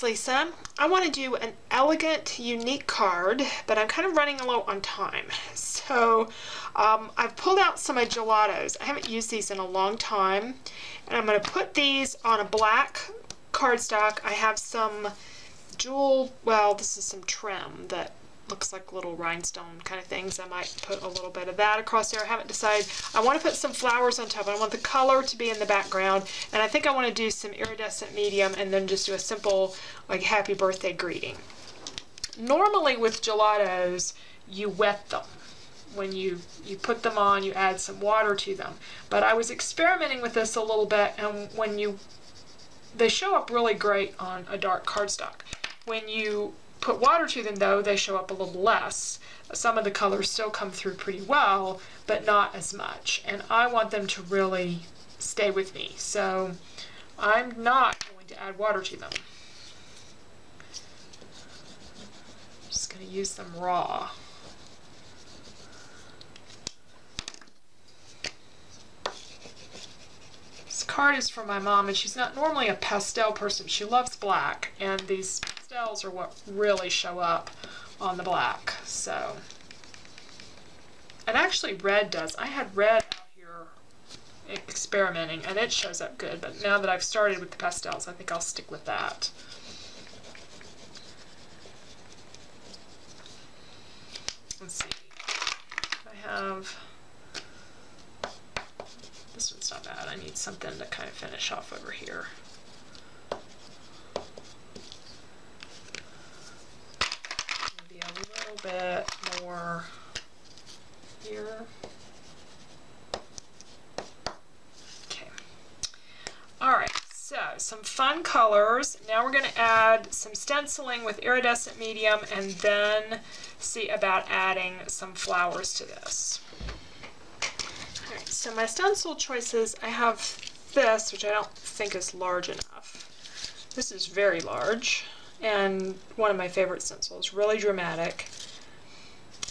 Lisa. I want to do an elegant, unique card, but I'm kind of running low on time. So I've pulled out some of Gelatos. I haven't used these in a long time, and I'm going to put these on a black cardstock. I have some this is some trim that looks like little rhinestone kind of things. I might put a little bit of that across there. I haven't decided. I want to put some flowers on top. I want the color to be in the background, and I think I want to do some iridescent medium and then just do a simple like happy birthday greeting. Normally with Gelatos, you wet them. When you put them on, you add some water to them. But I was experimenting with this a little bit, and they show up really great on a dark cardstock. When you put water to them though, they show up a little less. Some of the colors still come through pretty well, but not as much. And I want them to really stay with me. So I'm not going to add water to them. I'm just going to use them raw. This card is from my mom, and she's not normally a pastel person. She loves black, and these pastels are what really show up on the black. So, and actually red does. I had red out here experimenting, and it shows up good, but now that I've started with the pastels, I think I'll stick with that. Let's see. I have... This one's not bad. I need something to kind of finish off over here. Maybe a little bit more here. Okay. Alright, so some fun colors. Now we're going to add some stenciling with iridescent medium and then see about adding some flowers to this. So my stencil choices, I have this, which I don't think is large enough. This is very large, and one of my favorite stencils, really dramatic.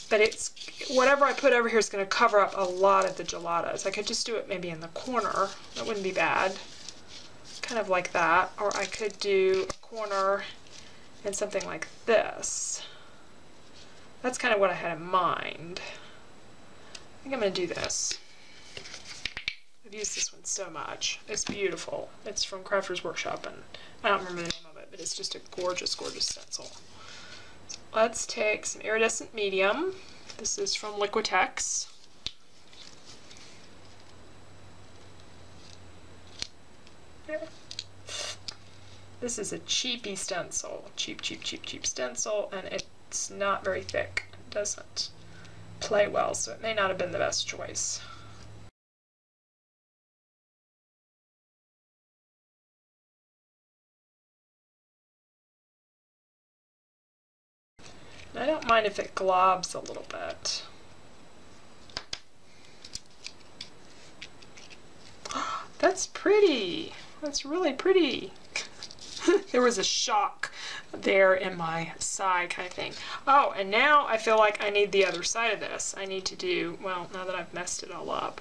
But it's, whatever I put over here is going to cover up a lot of the Gelatos. I could just do it maybe in the corner. That wouldn't be bad. Kind of like that. Or I could do a corner and something like this. That's kind of what I had in mind. I think I'm going to do this. I've used this one so much. It's beautiful. It's from Crafter's Workshop, and I don't remember the name of it, but it's just a gorgeous, gorgeous stencil. So let's take some iridescent medium. This is from Liquitex. This is a cheapy stencil. Cheap stencil, and it's not very thick. It doesn't play well, so it may not have been the best choice. I don't mind if it globs a little bit. That's pretty. That's really pretty. There was a shock there in my side kind of thing. Oh, and now I feel like I need the other side of this. I need to do, well, now that I've messed it all up,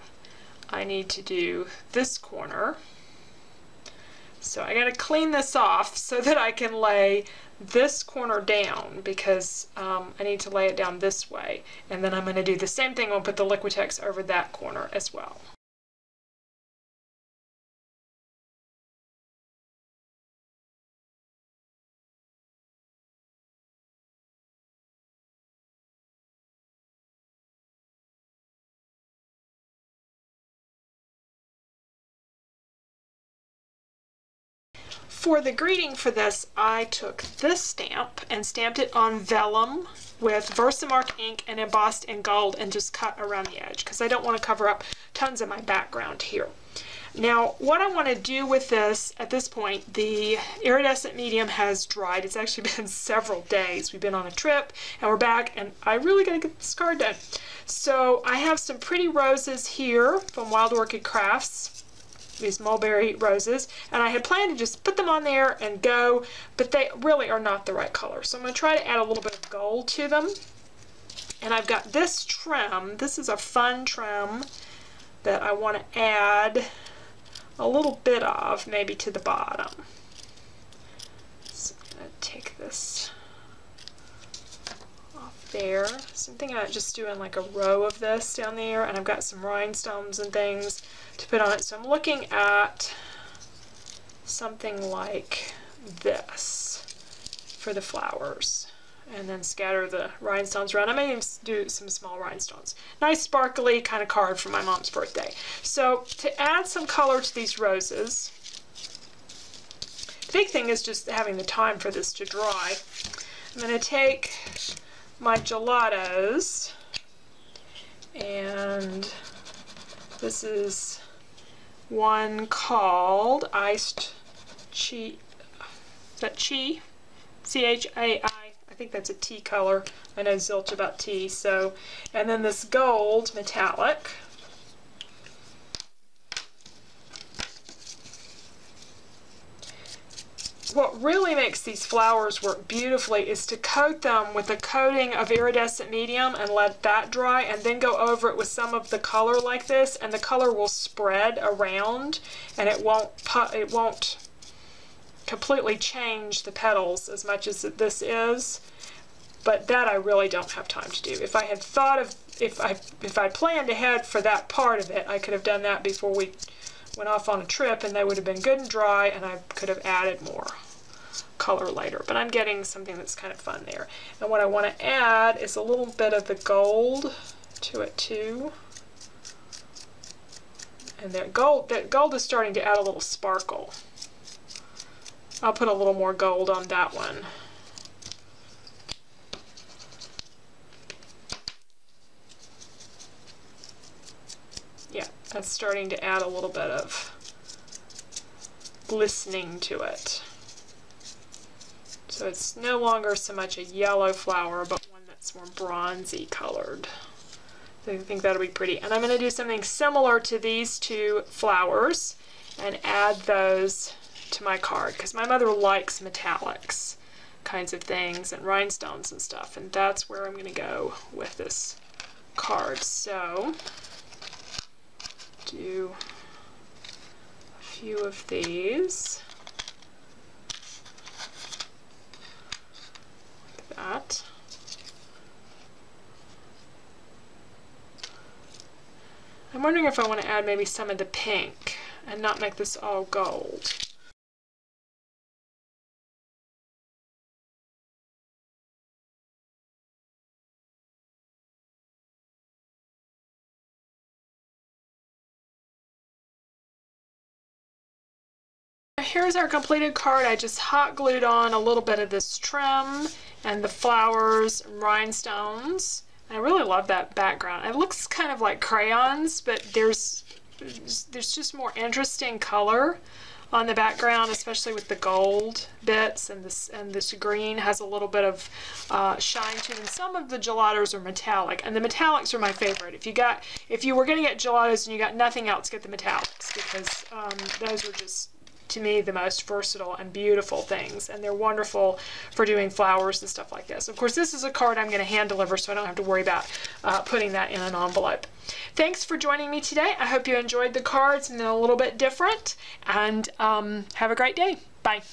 I need to do this corner. So I gotta clean this off so that I can lay this corner down, because I need to lay it down this way, and then I'm going to do the same thing. I'll put the Liquitex over that corner as well. For the greeting for this, I took this stamp and stamped it on vellum with Versamark ink and embossed in gold and just cut around the edge because I don't want to cover up tons of my background here. Now, what I want to do with this at this point, the iridescent medium has dried. It's actually been several days. We've been on a trip and we're back, and I really got to get this card done. So I have some pretty roses here from Wild Orchid Crafts. These mulberry roses, and I had planned to just put them on there and go, but they really are not the right color. So I'm going to try to add a little bit of gold to them. And I've got this trim. This is a fun trim that I want to add a little bit of maybe to the bottom. So I'm gonna take this off there. So I'm thinking about just doing like a row of this down there, and I've got some rhinestones and things to put on it. So I'm looking at something like this for the flowers, and then scatter the rhinestones around. I may even do some small rhinestones. Nice sparkly kind of card for my mom's birthday. So to add some color to these roses, the big thing is just having the time for this to dry. I'm going to take my gelatos, and this is one called Iced Chi. Is that Chi? C-H-A-I. I think that's a tea color. I know zilch about tea. So, and then this gold metallic. What really makes these flowers work beautifully is to coat them with a coating of iridescent medium and let that dry, and then go over it with some of the color like this, and the color will spread around, and it won't completely change the petals as much as this is. But that I really don't have time to do. If I had thought of, if I planned ahead for that part of it, I could have done that before we went off on a trip, and they would have been good and dry, and I could have added more color later. But I'm getting something that's kind of fun there. And what I want to add is a little bit of the gold to it too. And that gold is starting to add a little sparkle. I'll put a little more gold on that one. Yeah, that's starting to add a little bit of glistening to it. So it's no longer so much a yellow flower, but one that's more bronzy colored. So I think that'll be pretty. And I'm going to do something similar to these two flowers and add those to my card, because my mother likes metallics kinds of things and rhinestones and stuff, and that's where I'm going to go with this card. So do a few of these like that. I'm wondering if I want to add maybe some of the pink and not make this all gold. Here's our completed card. I just hot glued on a little bit of this trim and the flowers and rhinestones. I really love that background. It looks kind of like crayons, but there's just more interesting color on the background, especially with the gold bits, and this green has a little bit of shine to them. Some of the gelatos are metallic, and the metallics are my favorite. If you were going to get gelatos and you got nothing else, get the metallics, because those are just, to me, the most versatile and beautiful things, and they're wonderful for doing flowers and stuff like this. Of course, this is a card I'm going to hand deliver, so I don't have to worry about putting that in an envelope. Thanks for joining me today. I hope you enjoyed the cards, and they're a little bit different, and have a great day. Bye.